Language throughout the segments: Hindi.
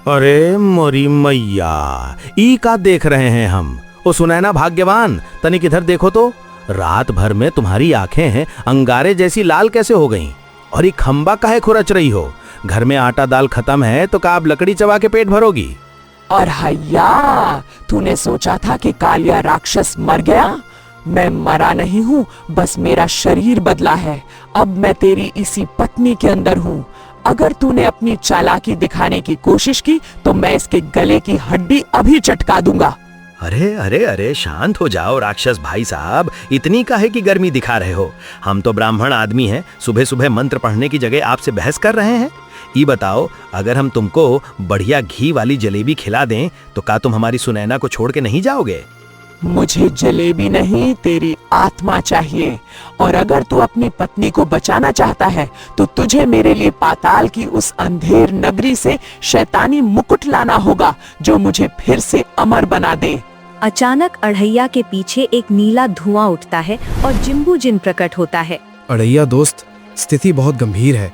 अरे मोरी मैया, ई का देख रहे हैं हम। ओ सुनैना भाग्यवान, तनिक इधर देखो तो। रात भर में तुम्हारी आंखें अंगारे जैसी लाल कैसे हो गईं? और ये खंबा काहे खुरच रही हो? घर में आटा दाल खत्म है तो का आप लकड़ी चबा के पेट भरोगी? और हैया, तूने सोचा था कि कालिया राक्षस मर गया? मैं मरा नहीं हूँ, बस मेरा शरीर बदला है। अब मैं तेरी इसी पत्नी के अंदर हूँ। अगर तूने अपनी चालाकी दिखाने की कोशिश की तो मैं इसके गले की हड्डी अभी चटका दूंगा। अरे अरे अरे, शांत हो जाओ राक्षस भाई साहब, इतनी काहे की गर्मी दिखा रहे हो? हम तो ब्राह्मण आदमी हैं, सुबह सुबह मंत्र पढ़ने की जगह आपसे बहस कर रहे हैं। ये बताओ, अगर हम तुमको बढ़िया घी वाली जलेबी खिला दें तो का तुम हमारी सुनैना को छोड़ के नहीं जाओगे? मुझे जलेबी नहीं, तेरी आत्मा चाहिए। और अगर तू अपनी पत्नी को बचाना चाहता है तो तुझे मेरे लिए पाताल की उस अंधेर नगरी से शैतानी मुकुट लाना होगा जो मुझे फिर से अमर बना दे। अचानक अढ़ैया के पीछे एक नीला धुआं उठता है और जिम्बू जिन प्रकट होता है। अढ़ैया दोस्त, स्थिति बहुत गंभीर है।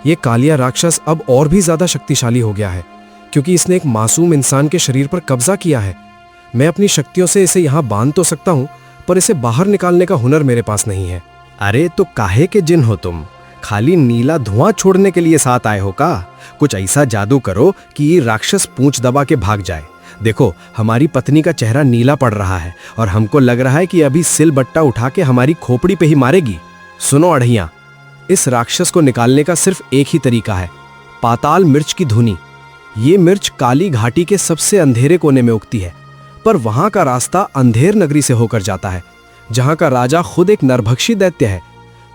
ये कालिया राक्षस अब और भी ज्यादा शक्तिशाली हो गया है, क्योंकि इसने एक मासूम इंसान के शरीर पर कब्जा किया है। मैं अपनी शक्तियों से इसे यहाँ बांध तो सकता हूँ, पर इसे बाहर निकालने का हुनर मेरे पास नहीं है। अरे तो काहे के जिन हो तुम? खाली नीला धुआं छोड़ने के लिए साथ आए हो का? कुछ ऐसा जादू करो कि ये राक्षस पूंछ दबा के भाग जाए। देखो, हमारी पत्नी का चेहरा नीला पड़ रहा है और हमको लग रहा है कि अभी सिल बट्टा उठा के हमारी खोपड़ी पे ही मारेगी। सुनो अढ़ैया, इस राक्षस को निकालने का सिर्फ एक ही तरीका है, पाताल मिर्च की धुनी। ये मिर्च काली घाटी के सबसे अंधेरे कोने में उगती है, पर वहां का रास्ता अंधेर नगरी से होकर जाता है, जहां का राजा खुद एक नरभक्षी दैत्य है।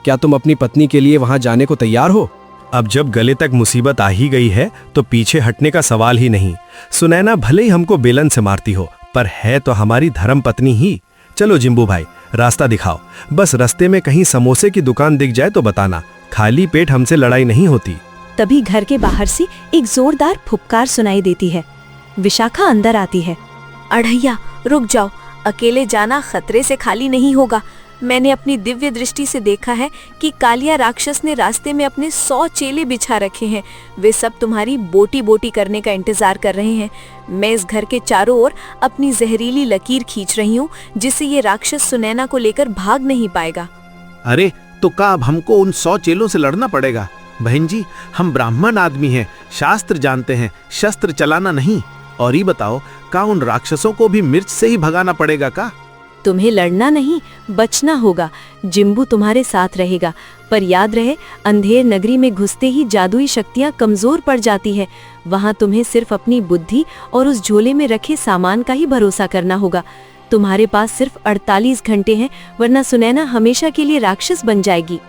क्या तुम अपनी पत्नी के लिए वहां जाने को तैयार हो? अब जब गले तक मुसीबत आ ही गई है तो पीछे हटने का सवाल ही नहीं। सुनैना भले ही हमको बेलन से मारती हो, पर है तो हमारी धर्म पत्नी ही। चलो जिम्बू भाई, रास्ता दिखाओ। बस रास्ते में कहीं समोसे की दुकान दिख जाए तो बताना, खाली पेट हमसे लड़ाई नहीं होती। तभी घर के बाहर से एक जोरदार फुफकार सुनाई देती है। विशाखा अंदर आती है। अढ़ैया रुक जाओ, अकेले जाना खतरे से खाली नहीं होगा। मैंने अपनी दिव्य दृष्टि से देखा है कि कालिया राक्षस ने रास्ते में अपने 100 चेले बिछा रखे हैं। वे सब तुम्हारी बोटी बोटी करने का इंतजार कर रहे हैं। मैं इस घर के चारों ओर अपनी जहरीली लकीर खींच रही हूँ, जिससे ये राक्षस सुनैना को लेकर भाग नहीं पाएगा। अरे तो का अब हमको उन 100 चेलों से लड़ना पड़ेगा? बहन जी, हम ब्राह्मण आदमी हैं, शास्त्र जानते हैं, शस्त्र चलाना नहीं। और ये बताओ, का उन राक्षसों को भी मिर्च से ही भगाना पड़ेगा का? तुम्हें लड़ना नहीं, बचना होगा। जिम्बू तुम्हारे साथ रहेगा, पर याद रहे, अंधेर नगरी में घुसते ही जादुई शक्तियां कमजोर पड़ जाती है। वहां तुम्हें सिर्फ अपनी बुद्धि और उस झोले में रखे सामान का ही भरोसा करना होगा। तुम्हारे पास सिर्फ 48 घंटे हैं, वरना सुनैना हमेशा के लिए राक्षस बन जाएगी।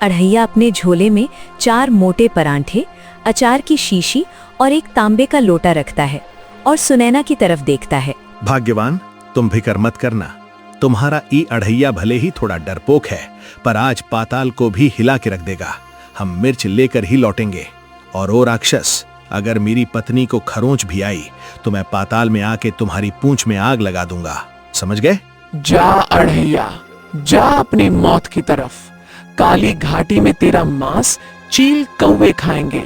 अढ़ैया अपने झोले में 4 मोटे परांठे, अचार की शीशी और एक तांबे का लोटा रखता है और सुनैना की तरफ देखता है। भाग्यवान, तुम फिक्र मत करना। तुम्हारा ई अढ़ैया भले ही थोड़ा डरपोक है, पर आज पाताल को भी हिला के रख देगा। हम मिर्च लेकर ही लौटेंगे। और ओ राक्षस, अगर मेरी पत्नी को खरोंच भी आई तो मैं पाताल में आके तुम्हारी पूंछ में आग लगा दूंगा। समझ गए? जा अढ़ैया, जा अपनी मौत की तरफ। काली घाटी में तेरा मांस चील कौवे खाएंगे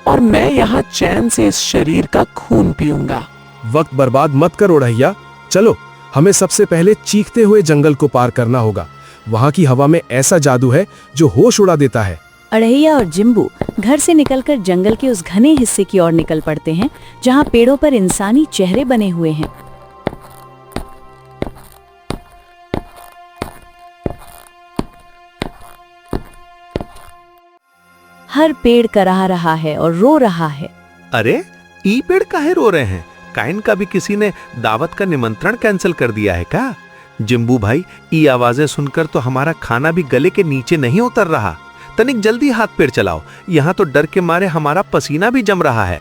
और मैं यहाँ चैन से इस शरीर का खून पीऊंगा। वक्त बर्बाद मत करो अढ़ैया, चलो। हमें सबसे पहले चीखते हुए जंगल को पार करना होगा। वहाँ की हवा में ऐसा जादू है जो होश उड़ा देता है। अढ़ैया और जिम्बू घर से निकलकर जंगल के उस घने हिस्से की ओर निकल पड़ते हैं, जहाँ पेड़ों पर इंसानी चेहरे बने हुए हैं। हर पेड़ कराह रहा है और रो रहा है। अरे ई पेड़ काहे रो रहे हैं? काइन का भी किसी ने दावत का निमंत्रण कैंसिल कर दिया है क्या? जिम्बू भाई, ई आवाजें सुनकर तो हमारा खाना भी गले के नीचे नहीं उतर रहा। तनिक जल्दी हाथ पैर चलाओ, यहाँ तो डर के मारे हमारा पसीना भी जम रहा है।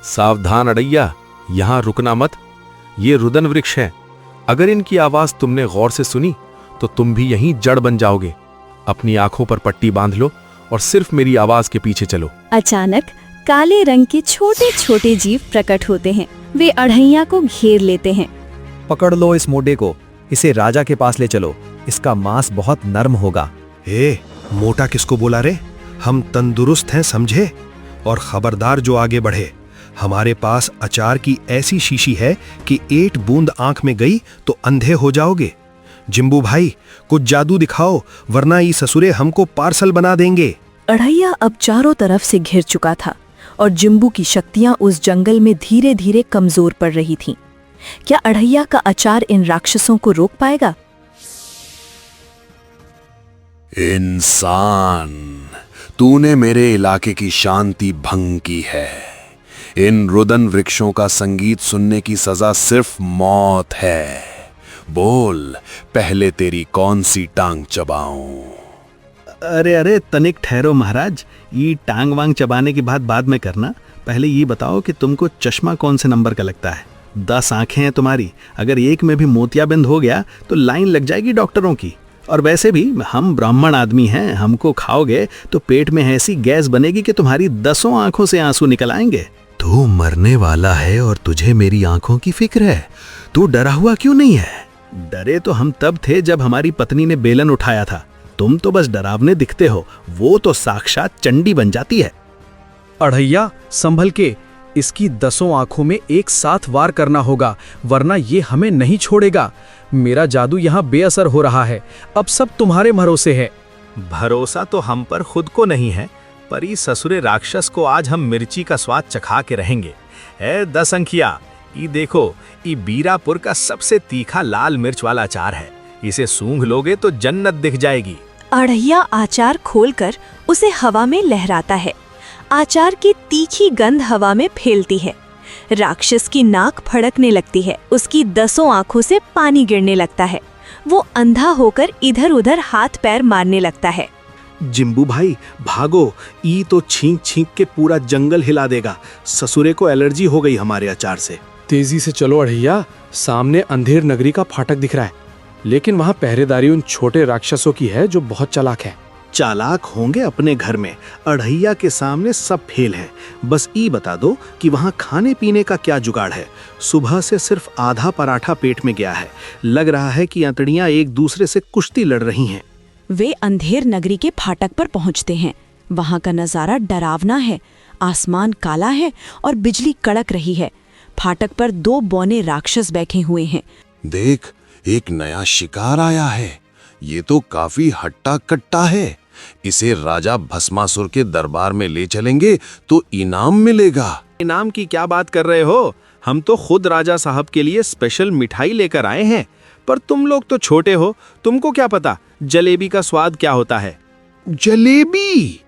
सावधान अढ़ैया, यहाँ रुकना मत। ये रुदन वृक्ष है। अगर इनकी आवाज तुमने गौर से सुनी तो तुम भी यहीं जड़ बन जाओगे। अपनी आंखों पर पट्टी बांध लो और सिर्फ मेरी आवाज के पीछे चलो। अचानक काले रंग के छोटे छोटे जीव प्रकट होते हैं। वे अढ़ैया को घेर लेते हैं। पकड़ लो इस मोटे को, इसे राजा के पास ले चलो। इसका मांस बहुत नरम होगा। ए, मोटा किसको बोला रे? हम तंदुरुस्त हैं, समझे? और खबरदार जो आगे बढ़े। हमारे पास अचार की ऐसी शीशी है कि 1 बूंद आंख में गई तो अंधे हो जाओगे। जिम्बू भाई, कुछ जादू दिखाओ, वरना ये ससुरे हमको पार्सल बना देंगे। अढ़ैया अब चारों तरफ से घिर चुका था और जिम्बू की शक्तियां उस जंगल में धीरे धीरे कमजोर पड़ रही थीं। क्या अढ़ैया का अचार इन राक्षसों को रोक पाएगा? इंसान, तूने मेरे इलाके की शांति भंग की है। इन रुदन वृक्षों का संगीत सुनने की सजा सिर्फ मौत है। बोल, पहले तेरी कौन सी टांग चबाऊं? अरे अरे, तनिक ठहरो महाराज, ये टांग वांग चबाने की बात बाद में करना। पहले ये बताओ कि तुमको चश्मा कौन से नंबर का लगता है? 10 आंखें हैं तुम्हारी, अगर एक में भी मोतियाबिंद हो गया तो लाइन लग जाएगी डॉक्टरों की। और वैसे भी हम ब्राह्मण आदमी हैं, हमको खाओगे तो पेट में ऐसी गैस बनेगी कि तुम्हारी 10 आंखों से आंसू निकल आएंगे। तू मरने वाला है और तुझे मेरी आंखों की फिक्र है। तू डरा हुआ क्यों नहीं है? डरे तो हम तब थे जब हमारी पत्नी ने बेलन उठाया था। तुम तो बस डरावने दिखते हो, वो तो साक्षात चंडी बन जाती है। अढ़ैया, संभल के, इसकी 10 आंखों में एक साथ वार करना होगा, वरना ये हमें नहीं छोड़ेगा। मेरा जादू यहाँ बेअसर हो रहा है, अब सब तुम्हारे भरोसे है। भरोसा तो हम पर खुद को नहीं है, पर इस ससुरे राक्षस को आज हम मिर्ची का स्वाद चखा के रहेंगे। 10 अंखिया, ये देखो, ये बीरापुर का सबसे तीखा लाल मिर्च वाला अचार है। इसे सूंघ लोगे तो जन्नत दिख जाएगी। अढ़ैया आचार खोलकर उसे हवा में लहराता है। आचार की तीखी गंध हवा में फैलती है। राक्षस की नाक फड़कने लगती है, उसकी 10 आंखों से पानी गिरने लगता है। वो अंधा होकर इधर उधर हाथ पैर मारने लगता है। जिम्बू भाई भागो, ई तो छींक छींक के पूरा जंगल हिला देगा। ससुरे को एलर्जी हो गई हमारे अचार से। तेजी से चलो अढ़ैया, सामने अंधेर नगरी का फाटक दिख रहा है, लेकिन वहाँ पहरेदारी उन छोटे राक्षसों की है जो बहुत चालाक है। चालाक होंगे अपने घर में, अढ़ैया के सामने सब फेल है। बस ई बता दो कि वहाँ खाने पीने का क्या जुगाड़ है। सुबह से सिर्फ आधा पराठा पेट में गया है। लग रहा है कि अंतड़ियाँ एक दूसरे से कुश्ती लड़ रही हैं। वे अंधेर नगरी के फाटक पर पहुंचते हैं। वहां का नजारा डरावना है। आसमान काला है और बिजली कड़क रही है। फाटक पर 2 बौने राक्षस बैठे हुए हैं। देख, एक नया शिकार आया है। ये तो काफी हट्टा कट्टा है। इसे राजा भस्मासुर के दरबार में ले चलेंगे तो इनाम मिलेगा। इनाम की क्या बात कर रहे हो? हम तो खुद राजा साहब के लिए स्पेशल मिठाई लेकर आए हैं। पर तुम लोग तो छोटे हो, तुमको क्या पता जलेबी का स्वाद क्या होता है। जलेबी?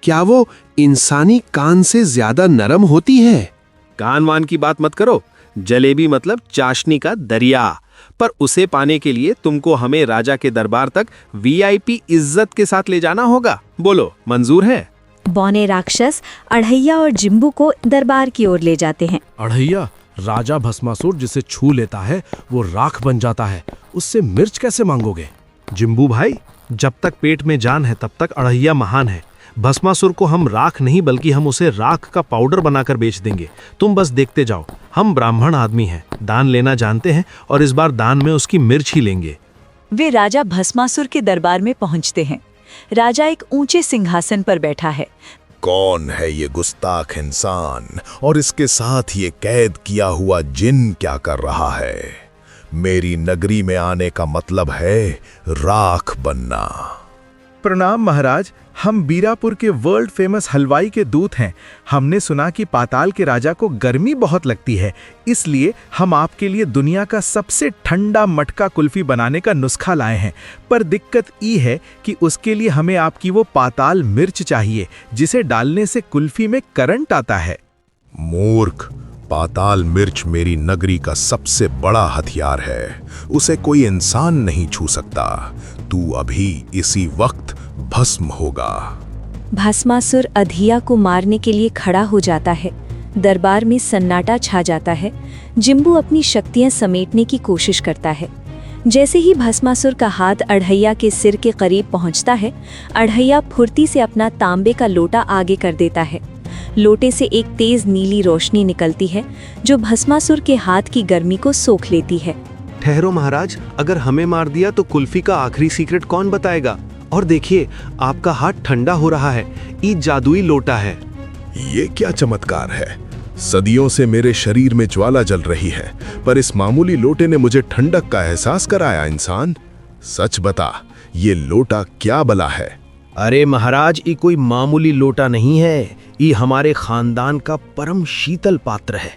क्या वो इंसानी कान से ज्यादा नरम होती है? कान वान की बात मत करो। जलेबी मतलब चाशनी का दरिया। पर उसे पाने के लिए तुमको हमें राजा के दरबार तक VIP इज्जत के साथ ले जाना होगा। बोलो, मंजूर है? बौने राक्षस अढ़ैया और जिम्बू को दरबार की ओर ले जाते हैं। अढ़ैया, राजा भस्मासुर जिसे छू लेता है वो राख बन जाता है, उससे मिर्च कैसे मांगोगे? जिम्बू भाई, जब तक पेट में जान है तब तक अढ़ैया महान है। भस्मासुर को हम राख नहीं बल्कि हम उसे राख का पाउडर बनाकर बेच देंगे। तुम बस देखते जाओ। हम ब्राह्मण आदमी हैं, दान लेना जानते हैं, और इस बार दान में उसकी मिर्च ही लेंगे। वे राजा भस्मासुर के दरबार में पहुंचते हैं। राजा एक ऊंचे सिंहासन पर बैठा है। कौन है ये गुस्ताख इंसान और इसके साथ ये कैद किया हुआ जिन क्या कर रहा है? मेरी नगरी में आने का मतलब है राख बनना। प्रणाम महाराज, हम बीरापुर के वर्ल्ड फेमस हलवाई के दूत हैं। हमने सुना कि पाताल के राजा को गर्मी बहुत लगती है, इसलिए हम आपके लिए दुनिया का सबसे ठंडा मटका कुल्फी बनाने का नुस्खा लाए हैं। पर दिक्कत ये है कि उसके लिए हमें आपकी वो पाताल मिर्च चाहिए जिसे डालने से कुल्फी में करंट आता है। मूर्ख, पाताल मिर्च मेरी नगरी का सबसे बड़ा हथियार है। उसे कोई इंसान नहीं छू सकता। तू अभी इसी वक्त भस्म होगा। भस्मासुर अधिया को मारने के लिए खड़ा हो जाता है। दरबार में सन्नाटा छा जाता है। जिम्बू अपनी शक्तियां समेटने की कोशिश करता है। जैसे ही भस्मासुर का हाथ अढ़ैया के सिर के करीब पहुंचता है, अढ़ैया फुर्ती से अपना तांबे का लोटा आगे कर देता है। लोटे से एक तेज नीली रोशनी निकलती है जो भस्मासुर के हाथ की गर्मी को सोख लेती है। ठहरो महाराज, अगर हमें मार दिया तो कुल्फी का आखिरी सीक्रेट कौन बताएगा? और देखिए, आपका हाथ ठंडा हो रहा है। ये जादुई लोटा है। ये क्या चमत्कार है। सदियों से मेरे शरीर में ज्वाला जल रही है, पर इस मामूली लोटे ने मुझे ठंडक का एहसास कराया। इंसान, सच बता, ये लोटा क्या बला है? अरे महाराज, ये कोई मामूली लोटा नहीं है, ये हमारे खानदान का परम शीतल पात्र है।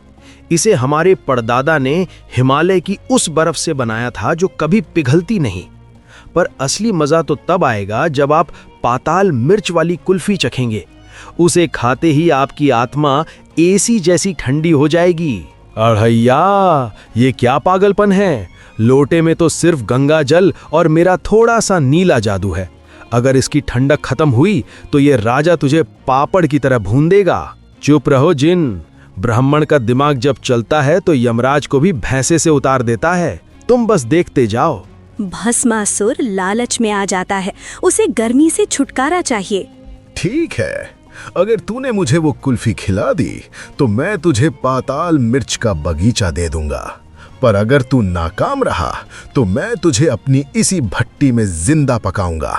इसे हमारे परदादा ने हिमालय की उस बर्फ से बनाया था जो कभी पिघलती नहीं। पर असली मजा तो तब आएगा जब आप पाताल मिर्च वाली कुल्फी चखेंगे। उसे खाते ही आपकी आत्मा एसी जैसी ठंडी हो जाएगी। अढ़ैया, ये क्या पागलपन है? लोटे में तो सिर्फ गंगा जल और मेरा थोड़ा सा नीला जादू है। अगर इसकी ठंडक खत्म हुई तो ये राजा तुझे पापड़ की तरह भून देगा। चुप रहो जिन। ब्राह्मण का दिमाग जब चलता है तो यमराज को भी भैंसे से उतार देता है। तुम बस देखते जाओ। भस्मासुर लालच में आ जाता है, उसे गर्मी से छुटकारा चाहिए। ठीक है, अगर तूने मुझे वो कुल्फी खिला दी तो मैं तुझे पाताल मिर्च का बगीचा दे दूंगा। पर अगर तू नाकाम रहा तो मैं तुझे अपनी इसी भट्टी में जिंदा पकाऊंगा।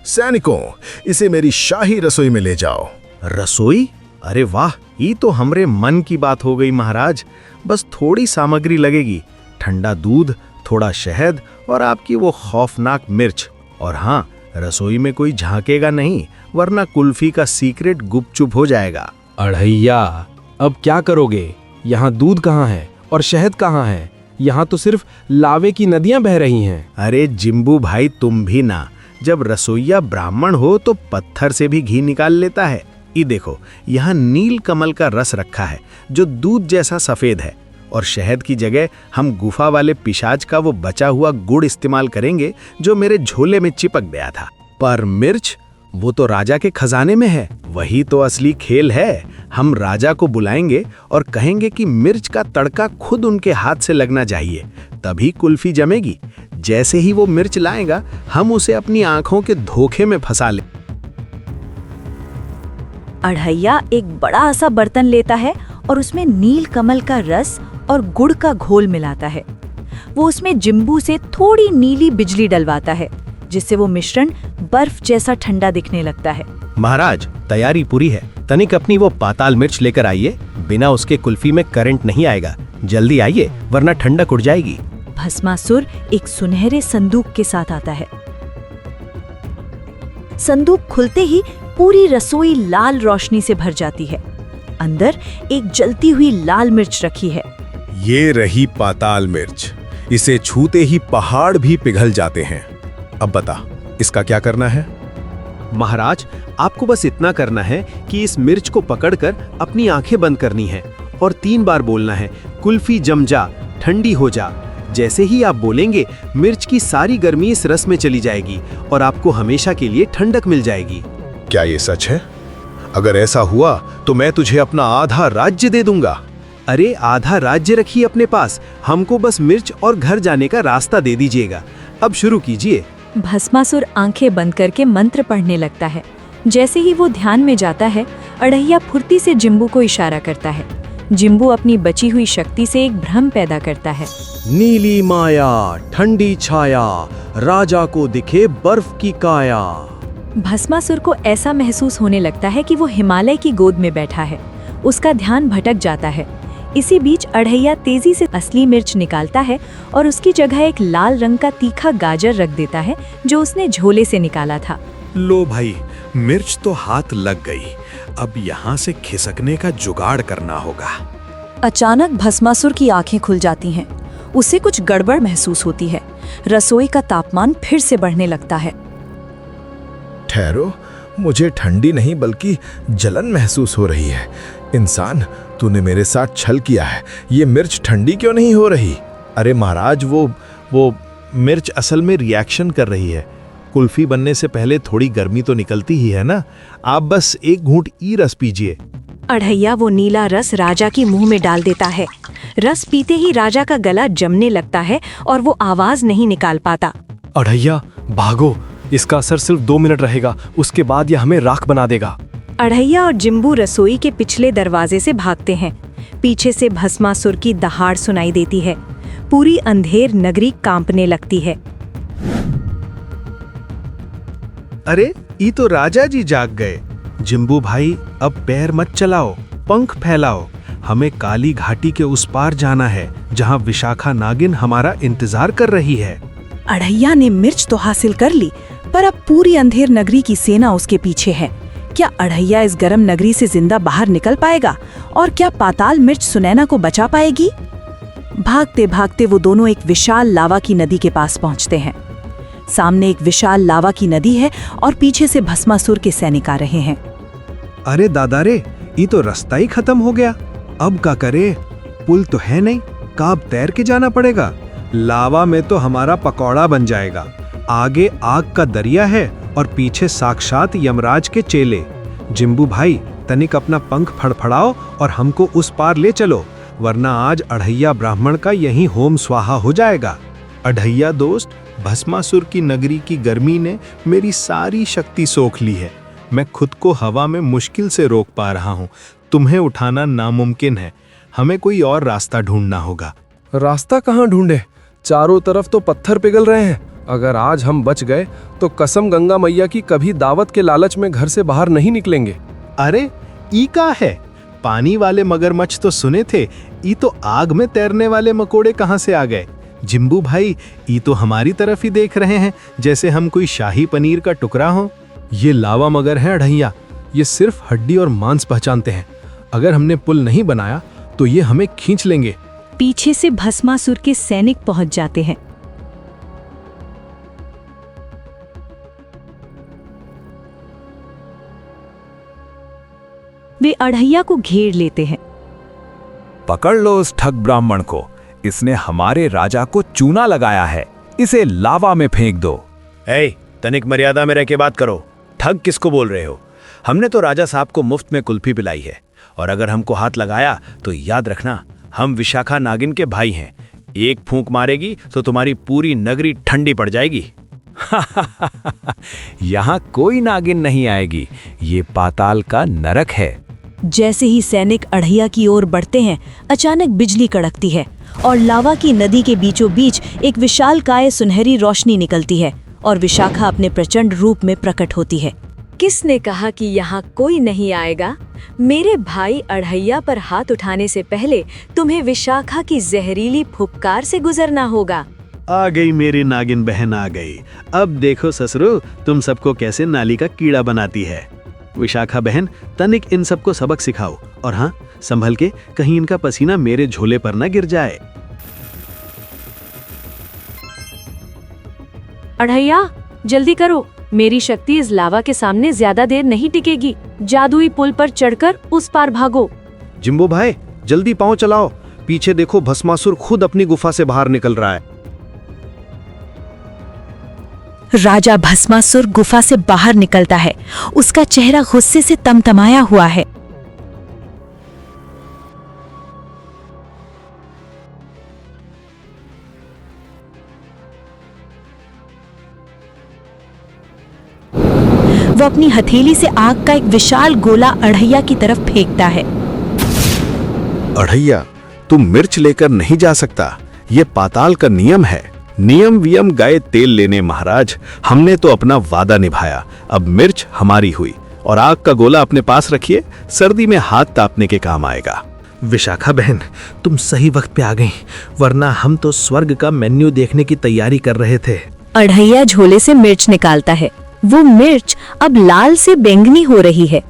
सैनिकों, इसे मेरी शाही रसोई में ले जाओ। रसोई? अरे वाह, ये तो हमरे मन की बात हो गई महाराज। बस थोड़ी सामग्री लगेगी, ठंडा दूध, थोड़ा शहद और आपकी वो खौफनाक मिर्च। और हाँ, रसोई में कोई झांकेगा नहीं, वरना कुल्फी का सीक्रेट गुपचुप हो जाएगा। अढ़ैया, अब क्या करोगे? यहाँ दूध कहाँ है और शहद कहाँ है? यहाँ तो सिर्फ लावे की नदियां बह रही हैं। अरे जिम्बू भाई, तुम भी ना। जब रसोइया ब्राह्मण हो तो पत्थर से भी घी निकाल लेता है। ये देखो, यहाँ नील कमल का रस रखा है जो दूध जैसा सफेद है। और शहद की जगह हम गुफा वाले पिशाच का वो बचा हुआ गुड़ इस्तेमाल करेंगे जो मेरे झोले में चिपक गया था। पर मिर्च, वो तो राजा के खजाने में है। वही तो असली खेल है। हम राजा को बुलाएंगे और कहेंगे कि मिर्च का तड़का खुद उनके हाथ से लगना चाहिए, तभी कुल्फी जमेगी। जैसे ही वो मिर्च लाएगा, हम उसे अपनी आंखों के धोखे में फंसा ले। अढ़ैया एक बड़ा सा बर्तन लेता है और उसमें नील कमल का रस और गुड़ का घोल मिलाता है। वो उसमें जिम्बू से थोड़ी नीली बिजली डलवाता है, जिससे वो मिश्रण बर्फ जैसा ठंडा दिखने लगता है। महाराज, तैयारी पूरी है। तनिक अपनी वो पाताल मिर्च लेकर आइए। बिना उसके कुल्फी में करंट नहीं आएगा। जल्दी आइए, वरना ठंडक उड़ जाएगी। भस्मासुर एक सुनहरे संदूक के साथ आता है। संदूक खुलते ही पूरी रसोई लाल रोशनी से भर जाती है। अंदर एक जलती हुई लाल मिर्च रखी है। ये रही पाताल मिर्च। इसे छूते ही पहाड़ भी पिघल जाते हैं। अब बता, इसका क्या करना है? महाराज, आपको बस इतना करना है कि इस मिर्च को पकड़कर अपनी आंखें बंद करनी है और 3 बार बोलना है, कुल्फी जम जा, ठंडी हो जा। जैसे ही आप बोलेंगे, मिर्च की सारी गर्मी इस रस में चली जाएगी और आपको हमेशा के लिए ठंडक मिल जाएगी। क्या ये सच है? अगर ऐसा हुआ तो मैं तुझे अपना आधा राज्य दे दूंगा। अरे आधा राज्य रखिए अपने पास, हमको बस मिर्च और घर जाने का रास्ता दे दीजिएगा। अब शुरू कीजिए। भस्मासुर आंखें बंद करके मंत्र पढ़ने लगता है। जैसे ही वो ध्यान में जाता है, अढ़ैया फुर्ती से जिम्बू को इशारा करता है। जिम्बू अपनी बची हुई शक्ति से एक भ्रम पैदा करता है। नीली माया, ठंडी छाया, राजा को दिखे बर्फ की काया। भस्मासुर को ऐसा महसूस होने लगता है कि वो हिमालय की गोद में बैठा है। उसका ध्यान भटक जाता है। इसी बीच अढ़ैया तेजी से असली मिर्च निकालता है और उसकी जगह एक लाल रंग का तीखा गाजर रख देता है जो उसने झोले से निकाला था। लो भाई, मिर्च तो हाथ लग गई। अब यहाँ से खिसकने का जुगाड़ करना होगा। अचानक भस्मासुर की आंखें खुल जाती हैं। उसे कुछ गड़बड़ महसूस होती है। रसोई का तापमान फिर से बढ़ने लगता है। ठहरो, मुझे ठंडी नहीं बल्कि जलन महसूस हो रही है। इंसान, तूने मेरे साथ छल किया है। ये मिर्च ठंडी क्यों नहीं हो रही? अरे महाराज, वो मिर्च असल में रिएक्शन कर रही है। कुल्फी बनने से पहले थोड़ी गर्मी तो निकलती ही है ना। आप बस एक घूंट ई रस पीजिए। अढ़ैया वो नीला रस राजा की मुंह में डाल देता है। रस पीते ही राजा का गला जमने लगता है और वो आवाज नहीं निकाल पाता। अढ़ैया, भागो, इसका असर सिर्फ 2 मिनट रहेगा, उसके बाद यह हमें राख बना देगा। अढ़ैया और जिम्बू रसोई के पिछले दरवाजे से भागते हैं। पीछे से भस्मासुर की दहाड़ सुनाई देती है। पूरी अंधेर नगरी कांपने लगती है। अरे, ये तो राजा जी जाग गए। जिम्बू भाई, अब पैर मत चलाओ, पंख फैलाओ। हमें काली घाटी के उस पार जाना है, जहां विशाखा नागिन हमारा इंतजार कर रही है। अढ़ैया ने मिर्च तो हासिल कर ली, पर अब पूरी अंधेर नगरी की सेना उसके पीछे है। क्या अढ़ैया इस गर्म नगरी से जिंदा बाहर निकल पाएगा? और क्या पाताल मिर्च सुनैना को बचा पाएगी? भागते भागते वो दोनों एक विशाल लावा की नदी के पास पहुंचते हैं। सामने एक विशाल लावा की नदी है और पीछे से भस्मासुर के सैनिक आ रहे हैं। अरे दादा रे, ये तो रास्ता ही खत्म हो गया। अब क्या करे? पुल तो है नहीं, काब तैर के जाना पड़ेगा। लावा में तो हमारा पकौड़ा बन जाएगा। आगे आग का दरिया है और पीछे साक्षात यमराज के चेले। जिम्बू भाई, तनिक अपना पंख फड़फड़ाओ और हमको उस पार ले चलो, वरना आज अढ़ैया ब्राह्मण का यहीं होम स्वाहा हो जाएगा। अढ़ैया दोस्त, भस्मासुर की नगरी की गर्मी ने मेरी सारी शक्ति सोख ली है। मैं खुद को हवा में मुश्किल से रोक पा रहा हूँ। तुम्हें उठाना नामुमकिन है। हमें कोई और रास्ता ढूंढना होगा। रास्ता कहाँ ढूंढे? चारों तरफ तो पत्थर पिघल रहे हैं। अगर आज हम बच गए तो कसम गंगा मैया की कभी दावत के लालच में घर से बाहर नहीं निकलेंगे। अरे ई का है? पानी वाले मगरमच्छ तो सुने थे, ई तो आग में तैरने वाले मकोड़े कहाँ से आ गए? जिम्बू भाई, ई तो हमारी तरफ ही देख रहे हैं, जैसे हम कोई शाही पनीर का टुकड़ा हो। ये लावा मगर है अढ़ैया, ये सिर्फ हड्डी और मांस पहचानते हैं। अगर हमने पुल नहीं बनाया तो ये हमें खींच लेंगे। पीछे से भस्मासुर के सैनिक पहुंच जाते हैं। वे अढ़ैया को घेर लेते हैं। पकड़ लो उस ठग ब्राह्मण को, इसने हमारे राजा को चूना लगाया है, इसे लावा में फेंक दो। तनिक मर्यादा में रह के बात करो। ठग किसको बोल रहे हो? हमने तो राजा साहब को मुफ्त में कुल्फी पिलाई है, और अगर हमको हाथ लगाया तो याद रखना, हम विशाखा नागिन के भाई हैं। एक फूंक मारेगी तो तुम्हारी पूरी नगरी ठंडी पड़ जाएगी। यहाँ कोई नागिन नहीं आएगी, ये पाताल का नरक है। जैसे ही सैनिक अढ़ैया की ओर बढ़ते हैं, अचानक बिजली कड़कती है और लावा की नदी के बीचों बीच एक विशालकाय सुनहरी रोशनी निकलती है और विशाखा अपने प्रचंड रूप में प्रकट होती है। किसने कहा कि यहाँ कोई नहीं आएगा? मेरे भाई अढ़ैया पर हाथ उठाने से पहले तुम्हें विशाखा की जहरीली फुफकार से गुजरना होगा। आ गई मेरी नागिन बहन, आ गई। अब देखो ससुरो, तुम सबको कैसे नाली का कीड़ा बनाती है। विशाखा बहन, तनिक इन सबको सबक सिखाओ, और हाँ, संभल के, कहीं इनका पसीना मेरे झोले पर न गिर जाए। अढ़ैया, जल्दी करो, मेरी शक्ति इस लावा के सामने ज्यादा देर नहीं टिकेगी। जादुई पुल पर चढ़कर उस पार भागो। जिम्बू भाई, जल्दी पांव चलाओ, पीछे देखो, भस्मासुर खुद अपनी गुफा से बाहर निकल रहा है। राजा भस्मासुर गुफा से बाहर निकलता है। उसका चेहरा गुस्से से तमतमाया हुआ है। वो अपनी हथेली से आग का एक विशाल गोला अढ़ैया की तरफ फेंकता है। अढ़ैया, तुम मिर्च लेकर नहीं जा सकता, ये पाताल का नियम है। नियम वियम गए तेल लेने महाराज, हमने तो अपना वादा निभाया। अब मिर्च हमारी हुई, और आग का गोला अपने पास रखिए, सर्दी में हाथ तापने के काम आएगा। विशाखा बहन, तुम सही वक्त पे आ गई, वरना हम तो स्वर्ग का मेन्यू देखने की तैयारी कर रहे थे। अढ़ैया झोले से मिर्च निकालता है। वो मिर्च अब लाल से बैंगनी हो रही है।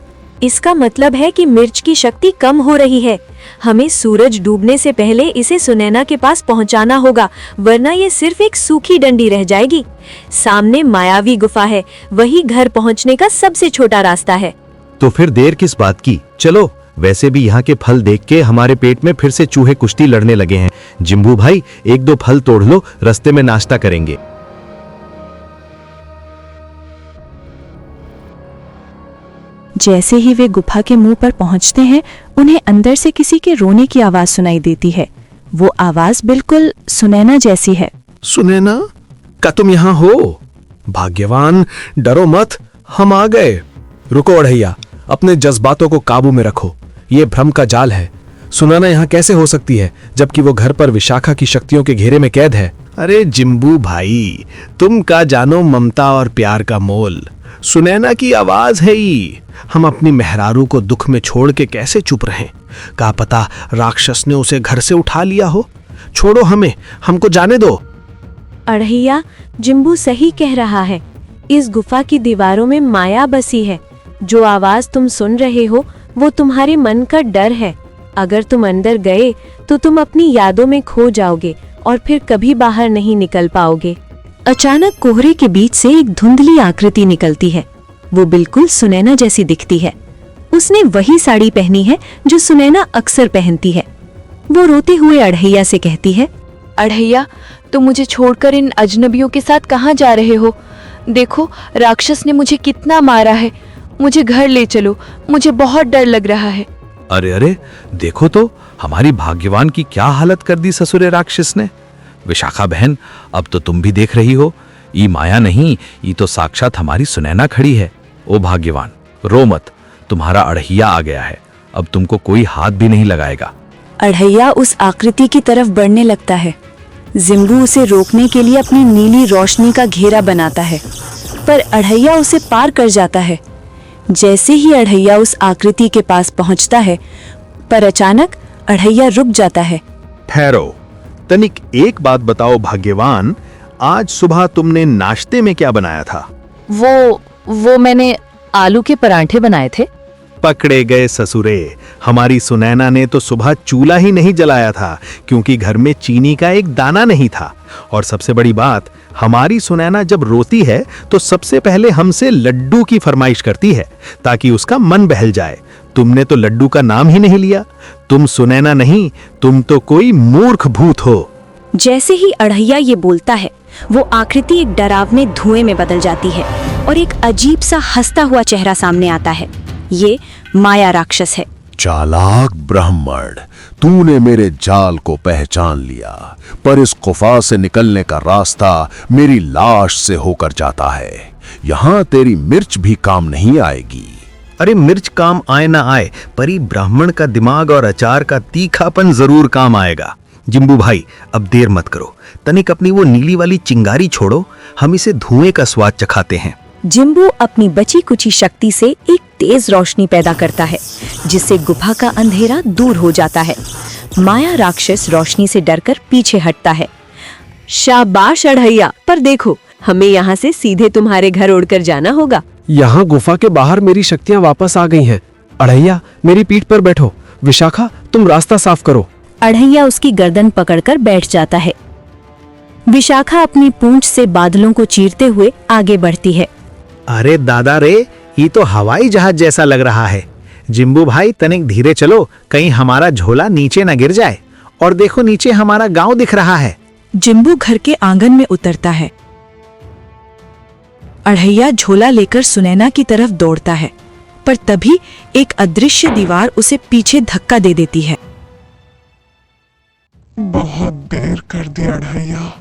इसका मतलब है कि मिर्च की शक्ति कम हो रही है। हमें सूरज डूबने से पहले इसे सुनैना के पास पहुंचाना होगा, वरना ये सिर्फ एक सूखी डंडी रह जाएगी। सामने मायावी गुफा है, वही घर पहुंचने का सबसे छोटा रास्ता है। तो फिर देर किस बात की, चलो। वैसे भी यहाँ के फल देख के हमारे पेट में फिर से चूहे कुश्ती लड़ने लगे हैं। जिम्बू भाई, एक दो फल तोड़ लो, रास्ते में नाश्ता करेंगे। जैसे ही वे गुफा के मुंह पर पहुंचते हैं, उन्हें अंदर से किसी के रोने की आवाज सुनाई देती है। वो आवाज बिल्कुल सुनैना जैसी है। सुनैना, क्या तुम यहाँ हो? भाग्यवान, डरो मत, हम आ गए। रुको अढ़ैया, अपने जज्बातों को काबू में रखो। ये भ्रम का जाल है। सुनैना यहाँ कैसे हो सकती है, जबकि वो घर पर विशाखा की शक्तियों के घेरे में कैद है? अरे जिम्बू भाई, तुम का जानो ममता और प्यार का मोल। सुनैना की आवाज है ये। हम अपनी मेहरारू को दुख में छोड़ के कैसे चुप रहें? क्या पता राक्षस ने उसे घर से उठा लिया हो। छोड़ो हमें, हमको जाने दो। अड़हिया, जिम्बू सही कह रहा है। इस गुफा की दीवारों में माया बसी है। जो आवाज तुम सुन रहे हो वो तुम्हारे मन का डर है। अगर तुम अंदर गए तो तुम अपनी यादों में खो जाओगे और फिर कभी बाहर नहीं निकल पाओगे। अचानक कोहरे के बीच से एक धुंधली आकृति निकलती है। वो बिल्कुल सुनैना जैसी दिखती है। उसने वही साड़ी पहनी है जो सुनैना अक्सर पहनती है। वो रोते हुए अड़हिया से कहती है, अड़हिया, तुम मुझे छोड़कर इन अजनबियों के साथ कहाँ जा रहे हो? देखो, राक्षस ने मुझे कितना मारा है। मुझे घर ले चलो, मुझे बहुत डर लग रहा है। अरे अरे, देखो तो हमारी भाग्यवान की क्या हालत कर दी ससुरे राक्षस ने। विशाखा बहन, अब तो तुम भी देख रही हो, ये माया नहीं, ये तो साक्षात हमारी सुनैना खड़ी है। ओ भाग्यवान, रो मत, तुम्हारा अड़हिया आ गया है। अब तुमको कोई हाथ भी नहीं लगाएगा। अड़हिया उस आकृति की तरफ बढ़ने लगता है। जिम्बू उसे रोकने के लिए अपनी नीली रोशनी का घेरा बनाता है, पर अड़हिया उसे पार कर जाता है। जैसे ही अड़हिया उस आकृति के पास पहुंचता है, पर अचानक अड़हिया रुक जाता है। ठहरो, तनिक एक बात बताओ भाग्यवान, आज सुबह तुमने नाश्ते में क्या बनाया था? वो मैंने आलू के परांठे बनाए थे। पकड़े गए ससुरे। हमारी सुनैना ने तो सुबह चूल्हा ही नहीं जलाया था, क्योंकि घर में चीनी का एक दाना नहीं था। और सबसे बड़ी बात, हमारी सुनैना जब रोती है तो सबसे पहले हमसे लड्डू की फरमाइश करती है, ताकि उसका मन बहल जाए। तुमने तो लड्डू का नाम ही नहीं लिया। तुम सुनैना नहीं, तुम तो कोई मूर्ख भूत हो। जैसे ही अड़हिया ये बोलता है, वो आकृति एक डरावने धुएं में बदल जाती है और एक अजीब सा हंसता हुआ चेहरा सामने आता है। ये माया राक्षस है। चालाक ब्राह्मण, तूने मेरे जाल को पहचान लिया, पर इस गुफा से निकलने का रास्ता मेरी लाश से होकर जाता है। यहाँ तेरी मिर्च भी काम नहीं आएगी। अरे मिर्च काम आए ना आए, पर ये ब्राह्मण का दिमाग और अचार का तीखापन जरूर काम आएगा। जिम्बू भाई, अब देर मत करो, तनिक अपनी वो नीली वाली चिंगारी छोड़ो, हम इसे धुएं का स्वाद चखाते हैं। जिम्बू अपनी बची कुची शक्ति से एक तेज रोशनी पैदा करता है, जिससे गुफा का अंधेरा दूर हो जाता है। माया राक्षस रोशनी से डरकर पीछे हटता है। शाबाश अड़हिया, पर देखो, हमें यहाँ से सीधे तुम्हारे घर उड़कर जाना होगा। यहाँ गुफा के बाहर मेरी शक्तियाँ वापस आ गई हैं। अड़हिया, मेरी पीठ पर बैठो। विशाखा, तुम रास्ता साफ करो। अड़हिया उसकी गर्दन पकड़कर बैठ जाता है। विशाखा अपनी पूंछ से बादलों को चीरते हुए आगे बढ़ती है। अरे दादा रे, ये तो हवाई जहाज जैसा लग रहा है। जिम्बू भाई, तनिक धीरे चलो, कहीं हमारा झोला नीचे न गिर जाए। और देखो, नीचे हमारा गांव दिख रहा है। जिम्बू घर के आंगन में उतरता है। अड़हिया झोला लेकर सुनैना की तरफ दौड़ता है, पर तभी एक अदृश्य दीवार उसे पीछे धक्का दे देती है। बहुत देर कर दी अड़हिया,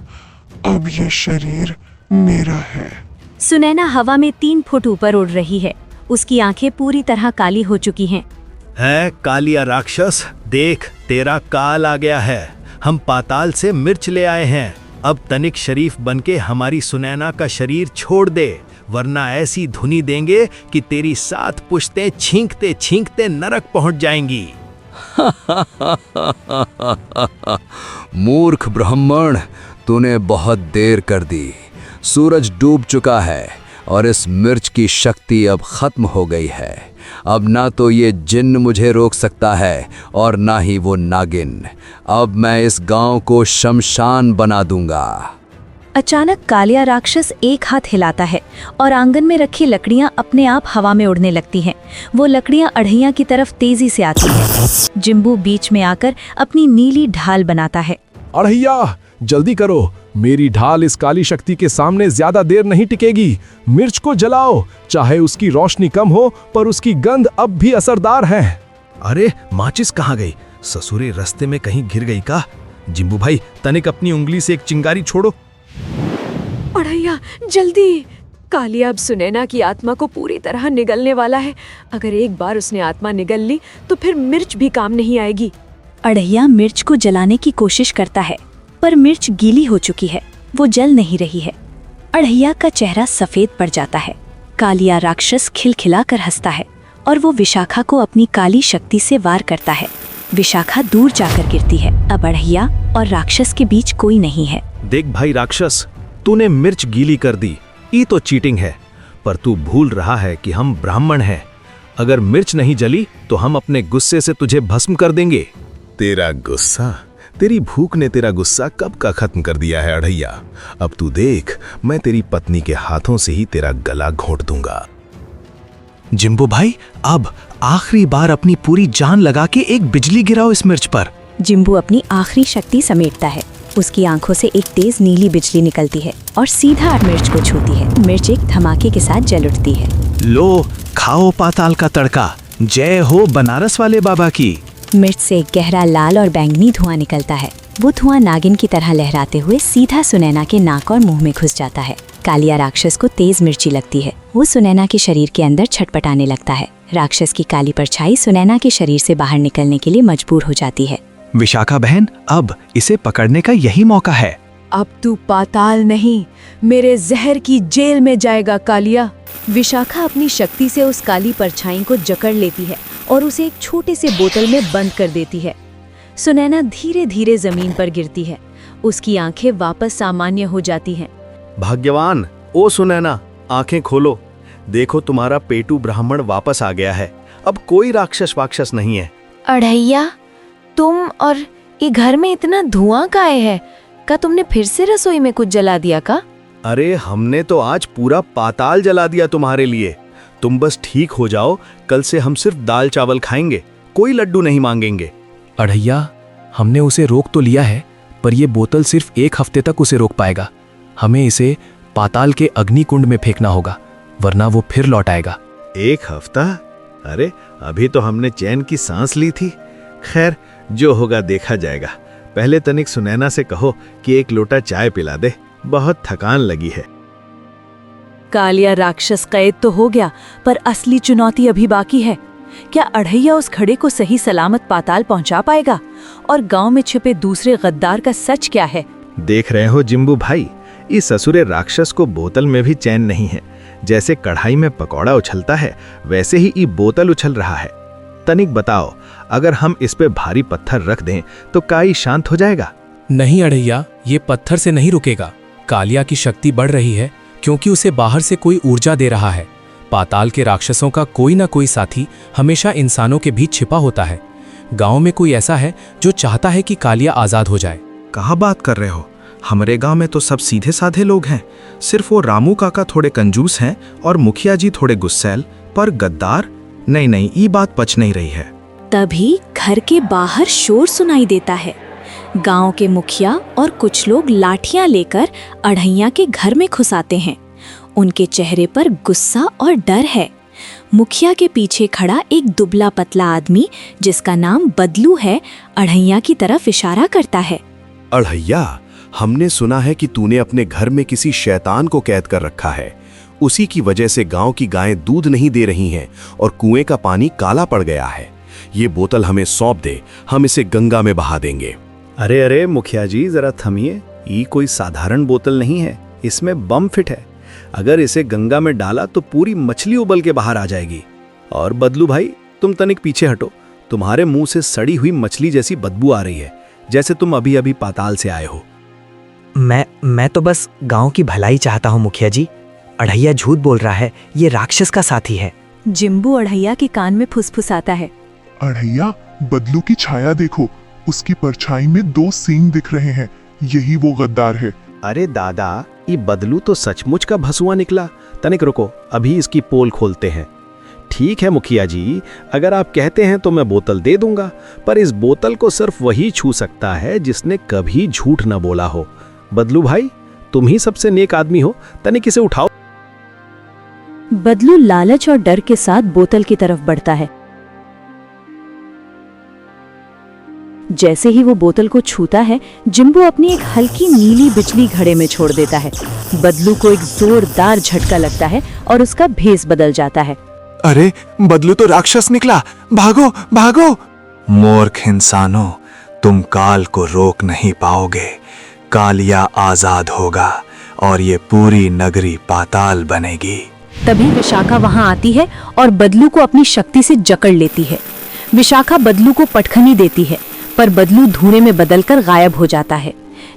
अब ये शरीर मेरा है। सुनैना हवा में 3 फुट ऊपर उड़ रही है। उसकी आंखें पूरी तरह काली हो चुकी हैं। है कालिया राक्षस, देख तेरा काल आ गया है। हम पाताल से मिर्च ले आए हैं। अब तनिक शरीफ बनके हमारी सुनैना का शरीर छोड़ दे, वरना ऐसी धुनी देंगे कि तेरी 7 पुश्तें छींकते छींकते नरक पहुंच जाएंगी। मूर्ख ब्राह्मण, तूने बहुत देर कर दी। सूरज डूब चुका है और इस मिर्च की शक्ति अब खत्म हो गई है। अब ना तो ये जिन्न मुझे रोक सकता है और ना ही वो नागिन। अब मैं इस गांव को शमशान बना दूंगा। अचानक कालिया राक्षस एक हाथ हिलाता है और आंगन में रखी लकड़ियां अपने आप हवा में उड़ने लगती हैं। वो लकड़ियां अड़हिया की तरफ तेजी से आती हैं। जिम्बू बीच में आकर अपनी नीली ढाल बनाता है। अड़हिया, जल्दी करो, मेरी ढाल इस काली शक्ति के सामने ज्यादा देर नहीं टिकेगी। मिर्च को जलाओ, चाहे उसकी रोशनी कम हो, पर उसकी गंध अब भी असरदार है। अरे माचिस कहाँ गई? ससुरे रास्ते में कहीं गिर गई का? जिम्बू भाई, तनिक अपनी उंगली से एक चिंगारी छोड़ो। अड़हिया, जल्दी! कालिया अब सुनैना की आत्मा को पूरी तरह निगलने वाला है। अगर एक बार उसने आत्मा निगल ली तो फिर मिर्च भी काम नहीं आएगी। अड़हिया मिर्च को जलाने की कोशिश करता है, पर मिर्च गीली हो चुकी है, वो जल नहीं रही है। अड़हिया का चेहरा सफेद पड़ जाता है। कालिया राक्षस खिलखिलाकर हंसता है और वो विशाखा को अपनी काली शक्ति से वार करता है। विशाखा दूर जाकर गिरती है। अब अड़हिया और राक्षस के बीच कोई नहीं है। देख भाई राक्षस, तूने मिर्च गीली कर दी, ये तो चीटिंग है। पर तू भूल रहा है कि हम ब्राह्मण हैं। अगर मिर्च नहीं जली तो हम अपने गुस्से से तुझे भस्म कर देंगे। तेरा गुस्सा, तेरी भूख ने तेरा गुस्सा कब का खत्म कर दिया है अड़हिया। अब तू देख, मैं तेरी पत्नी के हाथों से ही तेरा गला घोंट दूंगा। जिम्बो भाई, अब आखिरी बार अपनी पूरी जान लगा के एक बिजली गिराओ इस मिर्च पर। जिम्बू अपनी आखिरी शक्ति समेटता है। उसकी आंखों से एक तेज नीली बिजली निकलती है और सीधा मिर्च को छूती है। मिर्च एक धमाके के साथ जल उठती है। लो, खाओ पाताल का तड़का। जय हो बनारस वाले बाबा की। मिर्च से एक गहरा लाल और बैंगनी धुआं निकलता है। वो धुआं नागिन की तरह लहराते हुए सीधा सुनैना के नाक और मुंह में घुस जाता है। कालिया राक्षस को तेज मिर्ची लगती है। वो सुनैना के शरीर के अंदर छटपटाने लगता है। राक्षस की काली परछाई सुनैना के शरीर से बाहर निकलने के लिए मजबूर हो जाती है। विशाखा बहन, अब इसे पकड़ने का यही मौका है। अब तू पाताल नहीं, मेरे जहर की जेल में जाएगा कालिया। विशाखा अपनी शक्ति से उस काली परछाई को जकड़ लेती है और उसे एक छोटे से बोतल में बंद कर देती है। सुनैना धीरे धीरे जमीन पर गिरती है। उसकी आंखें वापस सामान्य हो जाती हैं। भाग्यवान, ओ सुनैना, आंखें खोलो। देखो, तुम्हारा पेटू ब्राह्मण वापस आ गया है। अब कोई राक्षस वाक्षस नहीं है। अड़हिया, तुम और ये घर में इतना धुआं काहे है? का तुमने फिर से रसोई में कुछ जला दिया का? अरे हमने तो आज पूरा पाताल जला दिया तुम्हारे लिए। तुम बस ठीक हो जाओ, कल से हम सिर्फ दाल चावल खाएंगे, कोई लड्डू नहीं मांगेंगे। अड़हिया, हमने उसे रोक तो लिया है, पर यह बोतल सिर्फ 1 हफ्ते तक उसे रोक पाएगा। हमें इसे पाताल के अग्नि कुंड में फेंकना होगा, वरना वो फिर लौट आएगा। 1 हफ्ता? अरे अभी तो हमने चैन की सांस ली थी। खैर, जो होगा देखा जाएगा। पहले तनिक सुनैना से कहो कि 1 लोटा चाय पिला दे, बहुत थकान लगी है। कालिया राक्षस कैद तो हो गया, पर असली चुनौती अभी बाकी है। क्या अड़हिया उस खड़े को सही सलामत पाताल पहुंचा पाएगा? और गांव में छिपे दूसरे गद्दार का सच क्या है? देख रहे हो जिम्बू भाई, इस ससुरे राक्षस को बोतल में भी चैन नहीं है। जैसे कढ़ाई में पकौड़ा उछलता है, वैसे ही ये बोतल उछल रहा है। तनिक बताओ, अगर हम इस पे भारी पत्थर रख दें तो काई शांत हो जाएगा? नहीं अड़हिया, ये पत्थर से नहीं रुकेगा। कालिया की शक्ति बढ़ रही है क्योंकि उसे बाहर से कोई ऊर्जा दे रहा है। पाताल के राक्षसों का कोई ना कोई साथी हमेशा इंसानों के बीच छिपा होता है। गांव में कोई ऐसा है जो चाहता है कि कालिया आजाद हो जाए। कहाँ बात कर रहे हो? हमारे गांव में तो सब सीधे साधे लोग हैं। सिर्फ वो रामू काका थोड़े कंजूस हैं और मुखिया जी थोड़े गुस्सैल, पर गद्दार नहीं, ये बात पच नहीं रही है। तभी घर के बाहर शोर सुनाई देता है। गांव के मुखिया और कुछ लोग लाठियां लेकर अड़हिया के घर में घुस आते हैं। उनके चेहरे पर गुस्सा और डर है। मुखिया के पीछे खड़ा एक दुबला पतला आदमी, जिसका नाम बदलू है, अड़हिया की तरफ इशारा करता है। अड़हिया, हमने सुना है कि तूने अपने घर में किसी शैतान को कैद कर रखा है। उसी की वजह से गांव की गायें दूध नहीं दे रही हैं और कुएं का पानी काला पड़ गया है। ये बोतल हमें सौंप दे, हम इसे गंगा में बहा देंगे। अरे मुखिया जी, जरा थमिए। ये कोई साधारण बोतल नहीं है, इसमें बम फिट है। अगर इसे गंगा में डाला तो पूरी मछली उबल के बाहर आ जाएगी। और बदलू भाई, तुम तनिक पीछे हटो। तुम्हारे मुंह से सड़ी हुई मछली जैसी बदबू आ रही है, जैसे तुम अभी अभी पाताल से आए हो। मैं तो बस गांव की भलाई चाहता हूँ मुखिया जी। अड़हिया झूठ बोल रहा है, ये राक्षस का साथी है। जिम्बू अड़हिया के कान में फुसफुसाता है। अड़हिया, बदलू की छाया देखो, उसकी परछाई में 2 सींग दिख रहे हैं। यही वो गद्दार है। अरे दादा, ये बदलू तो सचमुच का भसुआ निकला। तनिक रुको, अभी इसकी पोल खोलते हैं। ठीक है मुखिया जी, अगर आप कहते हैं तो मैं बोतल दे दूंगा, पर इस बोतल को सिर्फ वही छू सकता है जिसने कभी झूठ न बोला हो। बदलू भाई, तुम ही सबसे नेक आदमी हो, तनिक इसे उठाओ। बदलू लालच और डर के साथ बोतल की तरफ बढ़ता है। जैसे ही वो बोतल को छूता है, जिम्बू अपनी एक हल्की नीली बिजली घड़े में छोड़ देता है। बदलू को एक जोरदार झटका लगता है और उसका भेस बदल जाता है। अरे बदलू तो राक्षस निकला, भागो भागो। मूर्ख इंसानों, तुम काल को रोक नहीं पाओगे। कालिया आजाद होगा और ये पूरी नगरी पाताल बनेगी। तभी विशाखा वहां आती है और बदलू को अपनी शक्ति से जकड़ लेती है। विशाखा बदलू को पटखनी देती है, पर बदलू धुएं में बदलकर गायब हो जाता है।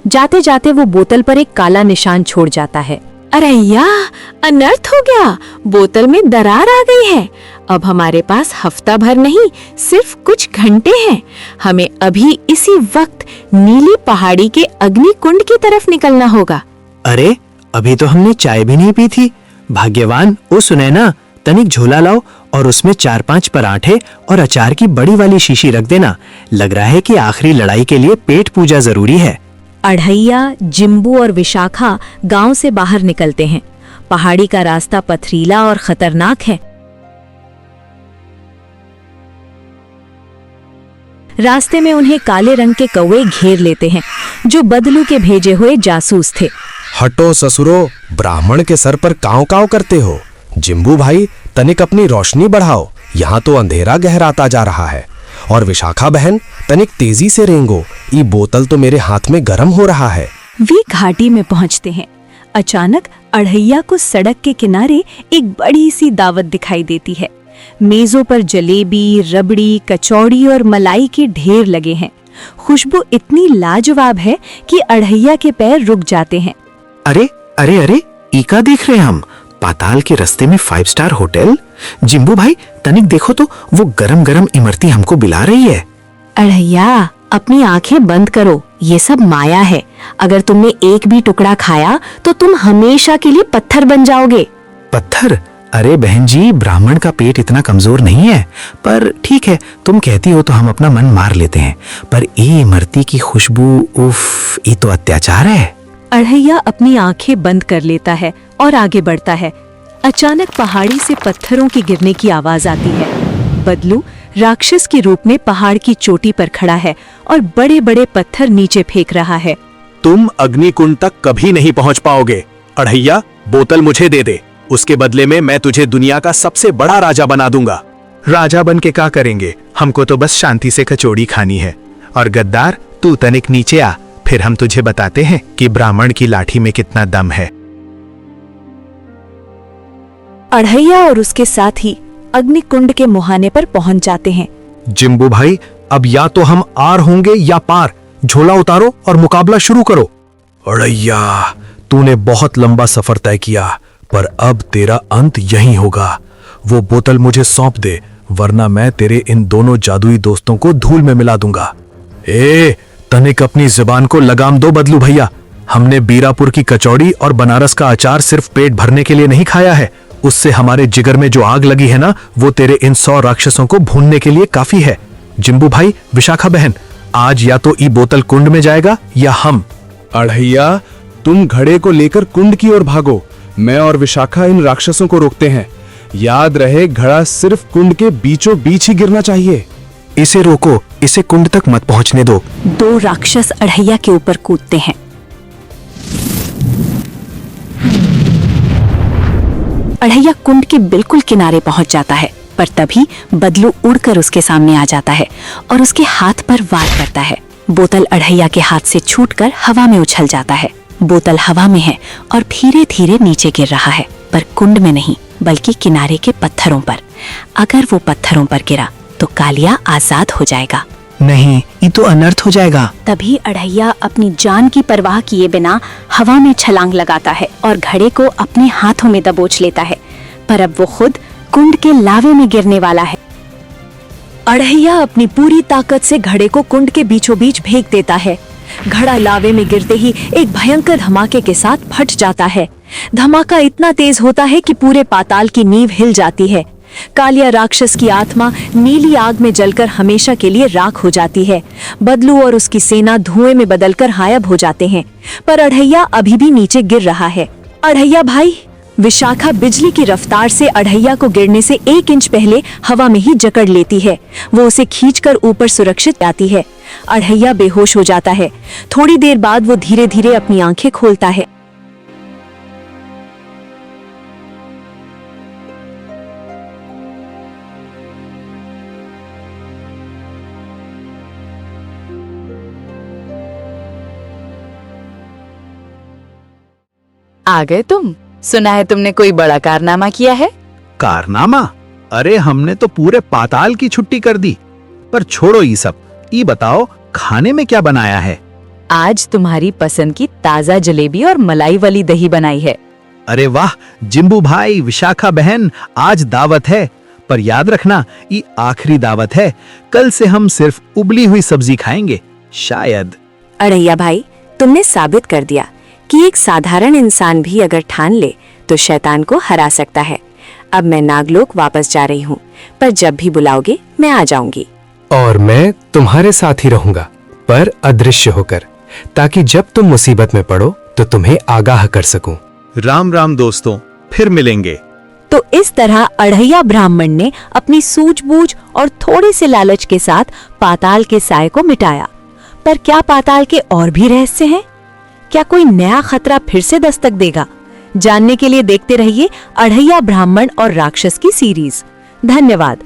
जाते जाते वो बोतल पर एक काला निशान छोड़ जाता है। अरे यार, अनर्थ हो गया, बोतल में दरार आ गई है। अब हमारे पास हफ्ता भर नहीं, सिर्फ कुछ घंटे हैं। हमें अभी इसी वक्त नीली पहाड़ी के अग्नि कुंड की तरफ निकलना होगा। अरे अभी तो हमने चाय भी नहीं पी थी। भाग्यवान, ओ सुनैना, तनिक झोला लाओ और उसमें 4-5 पराठे और अचार की बड़ी वाली शीशी रख देना। लग रहा है कि आखिरी लड़ाई के लिए पेट पूजा जरूरी है। अढ़ैया, जिम्बू और विशाखा गांव से बाहर निकलते हैं। पहाड़ी का रास्ता पथरीला और खतरनाक है। रास्ते में उन्हें काले रंग के कौवे घेर लेते हैं, जो बदलू के भेजे हुए जासूस थे। हटो ससुरो, ब्राह्मण के सर पर काव काव करते हो। जिम्बू भाई, तनिक अपनी रोशनी बढ़ाओ, यहाँ तो अंधेरा गहराता जा रहा है। और विशाखा बहन, तनिक तेजी से रेंगो, ये बोतल तो मेरे हाथ में गर्म हो रहा है। वे घाटी में पहुंचते हैं। अचानक अढ़ैया को सड़क के किनारे एक बड़ी सी दावत दिखाई देती है। मेजों पर जलेबी, रबड़ी, कचौड़ी और मलाई के ढेर लगे हैं। खुशबू इतनी लाजवाब है कि अढ़ैया के पैर रुक जाते हैं। अरे अरे अरे, ईका देख रहे हैं हम, पाताल के रास्ते में 5 स्टार होटल। जिम्बू भाई, तनिक देखो तो, वो गरम गरम इमरती हमको बुला रही है। अढ़ैया, अपनी आंखें बंद करो, ये सब माया है। अगर तुमने एक भी टुकड़ा खाया तो तुम हमेशा के लिए पत्थर बन जाओगे। पत्थर? अरे बहन जी, ब्राह्मण का पेट इतना कमजोर नहीं है। पर ठीक है, तुम कहती हो तो हम अपना मन मार लेते हैं। पर ये इमरती की खुशबू, उफ, ये तो अत्याचार है। अढ़ैया अपनी आंखें बंद कर लेता है और आगे बढ़ता है। अचानक पहाड़ी से पत्थरों की गिरने की आवाज आती है। बदलू राक्षस के रूप में पहाड़ की चोटी पर खड़ा है और बड़े बड़े पत्थर नीचे फेंक रहा है। तुम अग्निकुंड तक कभी नहीं पहुंच पाओगे। अढ़ैया, बोतल मुझे दे दे, उसके बदले में मैं तुझे दुनिया का सबसे बड़ा राजा बना दूंगा। राजा बन के क्या करेंगे, हमको तो बस शांति से कचौड़ी खानी है। और गद्दार, तू तनिक नीचे आ, फिर हम तुझे बताते हैं कि ब्राह्मण की लाठी में कितना दम है। अढ़ैया और उसके साथ ही अग्निकुंड के मुहाने पर पहुंच जाते हैं। जिम्बू भाई, अब या तो हम आर होंगे या पार। झोला उतारो और मुकाबला शुरू करो। अड़ैया, तूने बहुत लंबा सफर तय किया, पर अब तेरा अंत यहीं होगा। वो बोतल मुझे सौंप दे, वरना मैं तेरे इन दोनों जादुई दोस्तों को धूल में मिला दूंगा। तनिक अपनी जुबान को लगाम दो बदलू भैया। हमने बीरापुर की कचौड़ी और बनारस का अचार सिर्फ पेट भरने के लिए नहीं खाया है। उससे हमारे जिगर में जो आग लगी है ना, वो तेरे इन 100 राक्षसों को भूनने के लिए काफी है। जिम्बू भाई, विशाखा बहन, आज या तो ई बोतल कुंड में जाएगा या हम। अढ़ैया, तुम घड़े को लेकर कुंड की ओर भागो, मैं और विशाखा इन राक्षसों को रोकते हैं। याद रहे, घड़ा सिर्फ कुंड के बीचों बीच ही गिरना चाहिए। इसे रोको, इसे कुंड तक मत पहुंचने दो। 2 राक्षस अढ़ैया के ऊपर कूदते हैं। अढ़ैया कुंड के बिल्कुल किनारे पहुंच जाता है, पर तभी बदलू उड़कर उसके सामने आ जाता है और उसके हाथ पर वार करता है। बोतल अढ़ैया के हाथ से छूटकर हवा में उछल जाता है। बोतल हवा में है और धीरे धीरे नीचे गिर रहा है, पर कुंड में नहीं, बल्कि किनारे के पत्थरों पर। अगर वो पत्थरों पर गिरा तो कालिया आजाद हो जाएगा। नहीं, ये तो अनर्थ हो जाएगा। तभी अढ़ैया अपनी जान की परवाह किए बिना हवा में छलांग लगाता है और घड़े को अपने हाथों में दबोच लेता है, पर अब वो खुद कुंड के लावे में गिरने वाला है। अढ़ैया अपनी पूरी ताकत से घड़े को कुंड के बीचों बीच फेंक देता है। घड़ा लावे में गिरते ही एक भयंकर धमाके के साथ फट जाता है। धमाका इतना तेज होता है कि पूरे पाताल की नींव हिल जाती है। कालिया राक्षस की आत्मा नीली आग में जलकर हमेशा के लिए राख हो जाती है। बदलू और उसकी सेना धुएं में बदलकर गायब हो जाते हैं, पर अढ़ैया अभी भी नीचे गिर रहा है। अढ़ैया भाई, विशाखा बिजली की रफ्तार से अढ़ैया को गिरने से 1 इंच पहले हवा में ही जकड़ लेती है। वो उसे खींचकर ऊपर सुरक्षित लाती है। अढ़ैया बेहोश हो जाता है। थोड़ी देर बाद वो धीरे धीरे अपनी आंखें खोलता है। आ गए तुम? सुना है तुमने कोई बड़ा कारनामा किया है। कारनामा? अरे हमने तो पूरे पाताल की छुट्टी कर दी। पर छोड़ो ये सब, ये बताओ खाने में क्या बनाया है। आज तुम्हारी पसंद की ताजा जलेबी और मलाई वाली दही बनाई है। अरे वाह जिम्बू भाई, विशाखा बहन, आज दावत है। पर याद रखना ये आखिरी दावत है। कल से हम सिर्फ उबली हुई सब्जी खाएंगे शायद। अड़ैया भाई, तुमने साबित कर दिया कि एक साधारण इंसान भी अगर ठान ले तो शैतान को हरा सकता है। अब मैं नागलोक वापस जा रही हूँ, पर जब भी बुलाओगे मैं आ जाऊंगी। और मैं तुम्हारे साथ ही रहूंगा, पर अदृश्य होकर, ताकि जब तुम मुसीबत में पड़ो तो तुम्हें आगाह कर सकूं। राम राम दोस्तों, फिर मिलेंगे। तो इस तरह अढ़ैया ब्राह्मण ने अपनी सूझबूझ और थोड़े से लालच के साथ पाताल के साए को मिटाया। पर क्या पाताल के और भी रहस्य हैं? क्या कोई नया खतरा फिर से दस्तक देगा? जानने के लिए देखते रहिए अढ़ैया ब्राह्मण और राक्षस की सीरीज। धन्यवाद।